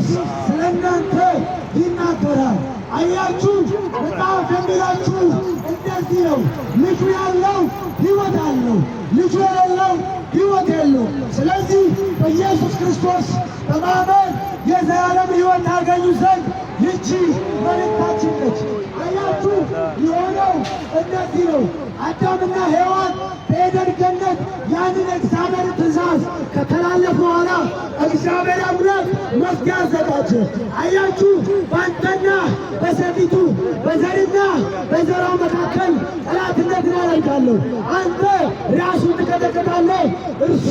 ኢየሱስ ስለ እናንተ ይናገራል። አያችሁ መጽሐፍ የሚላችሁ እንደዚህ ነው። ልጁ ያለው ሕይወት አለው፣ ልጁ የሌለው ሕይወት የለው። ስለዚህ በኢየሱስ ክርስቶስ በማመን የዘላለም ሕይወት ታገኙ ዘንድ ይቺ መልእክታችን ነች። አያችሁ የሆነው እንደዚህ ነው። አዳምና ሔዋን በኤደን ገነት ያንን እግዚአብሔር ትእዛዝ ከተላለፉ በኋላ እግዚአብሔር አምላክ መፍትሄ አዘጋጀ። አያችሁ በአንተና በሴቲቱ በዘርና በዘራው መካከል ጠላትነትን አደርጋለሁ። አንተ ራሱን ትቀጠቅጣለህ፣ እርሱ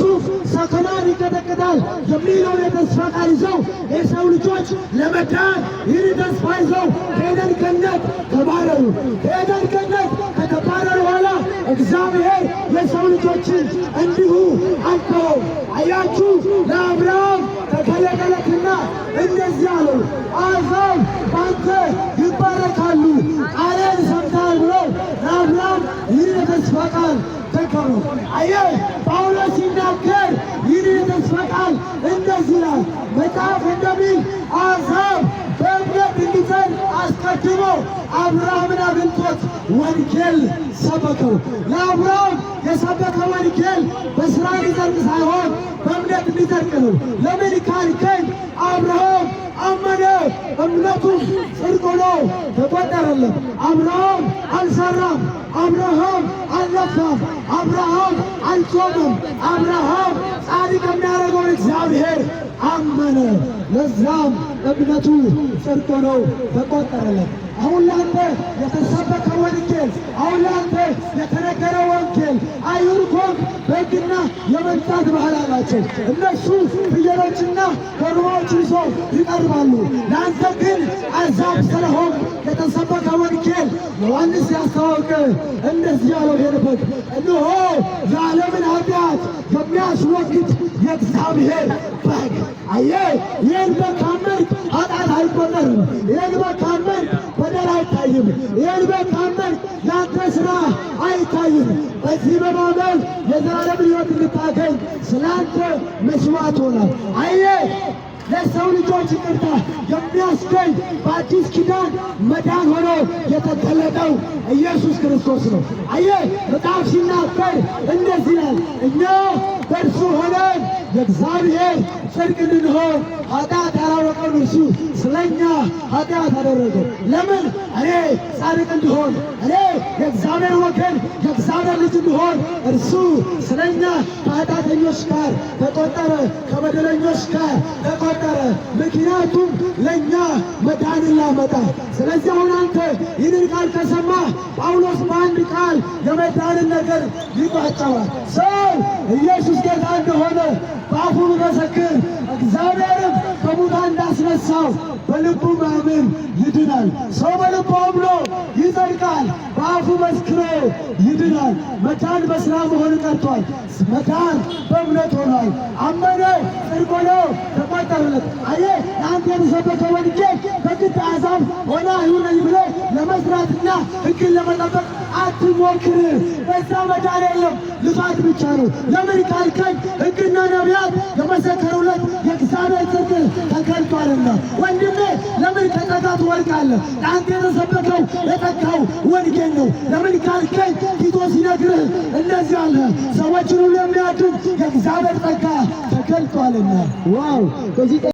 ሰኮናን ይቀጠቅጣል የሚለውን የተስፋ ቃል ይዘው የሰው ልጆች ለመዳን ይህን ተስፋ ይዘው ከኤደን ገነት ተባረሩ። ከኤደን ገነት ከተባረሩ በኋላ እግዚአብሔር የሰው ልጆችን እንዲሁ አልተወው። አያችሁ ለአብርሃም ተገለጠለትና እንደዚህ አለው፣ አሕዛብ በአንተ ይባረካሉ፣ ቃሌን ሰምተሃል ብሎ ለአብርሃም ይህን የተስፋ ቃል ተከሩ። አየህ ጳውሎስ ሲናገር ይህን የተስፋ ቃል እንደዚህ ይላል። መጽሐፍ እንደሚል አሕዛብ በእምነት እንዲጸን አስቀድሞ አብርሃምን አግኝቶት ወንጌል ሰበከው። ለአብርሃም የሰበከ ወንጌል በሥራ ሊጸድቅ ሳይሆን በእምነት እንዲጸድቅ ነው። ለምን ካልከኝ አብርሃም አመነ፣ እምነቱም ጽድቅ ሆኖ ተቆጠረለት። አብርሃም አልሰራም፣ አብርሃም አልለፋም፣ አብርሃም አልጾመም። አብርሃም ጻድቅ የሚያደርገውን እግዚአብሔር አመነ፣ ለዛም እምነቱ ጽድቅ ሆኖ ተቆጠረለት። አሁን ላንተ የተሰበከ ወንጌል፣ አሁን ላንተ የተነገረ ወንጌል አይሁድ እኮ በሕግና የመንጻት ባህል አላቸው። እነሱ ፍየሎችና ኮርማዎችን ይዘው ይቀርባሉ። ለአንተ ግን አሕዛብ ስለሆን የተሰበከ ወንጌል ዮሐንስ ያስተዋወቀ እንደዚህ ያለው ሄድበት እነሆ የዓለምን ኃጢአት የሚያስወግድ የእግዚአብሔር በግ። አየህ ይህን በግ ካመንክ ኃጢአት አይቆጠርም። ይህን በግ ካመንክ በደል አይታይም። ይህን በግ ካመንክ ያንተ ሥራ አይታይም። በዚህ በማመን የዘላለም ሕይወት እንድታገኝ ስላንተ መስዋዕት ሆኗል። አየህ ለሰው ልጆች ይቅርታ የሚያስገኝ በአዲስ ኪዳን መዳን ሆኖ የተገለጠው ኢየሱስ ክርስቶስ ነው። አየህ መጽሐፍ ሲናገር እንደዚህ ይላል፣ እኛ በእርሱ ሆነን የእግዚአብሔር ጽድቅ እንድንሆን ኃጢአት ያላወቀውን እርሱ ስለኛ ኃጢአት አደረገው። ለምን? እኔ ጻድቅ እንድሆን፣ እኔ የእግዚአብሔር ወገን የእግዚአብሔር ልጅ እንድሆን እርሱ ስለኛ ከኃጢአተኞች ጋር ተቆጠረ፣ ከበደለኞች ጋር ተቆጠረ። ምክንያቱም ለእኛ መዳንን ላመጣ። ስለዚህ አሁን አንተ ይህንን ቃል ከሰማ ጳውሎስ በአንድ ቃል የመዳንን ነገር ይቋጨዋል። ሰው ኢየሱስ ጌታ እንደሆነ በአፉ ቢመሰክር እግዚአብሔርም ከሙታን እንዳስነሳው በልቡ ማመን ይድናል። ሰው በልቡ አምኖ ይጸድቃል፣ በአፉ መስክሮ ይድናል። መዳን በሥራ መሆን ቀርቷል። መዳን በእምነት ሆኗል። አመነ፣ ጽድቅ ሆኖ ተቆጠረለት። አየህ ለአንተ የተሰበከ ወንጌል በግድ አሕዛብ ሆነ አይሁን ነኝ ብለህ ለመስራትና ሕግን ለመጠበቅ አትሞክር። በዛ መዳን የለም፣ ልፋት ብቻ ነው። ለምን ካልከኝ ሕግና ነቢያት የመሰከሩለት የእግዚአብሔር ጽድቅ ተገልጧልና። ወንድሜ ለምን ከጸጋ ትወድቃለህ? ለአንተ የተሰበከው የጸጋው ወንጌል ነው። ለምን ካልከኝ ቲቶ ሲነግርህ እንደዚህ አለ፣ ሰዎችን ሁሉ የሚያድን የእግዚአብሔር ጸጋ ተገልጧልና። ዋው!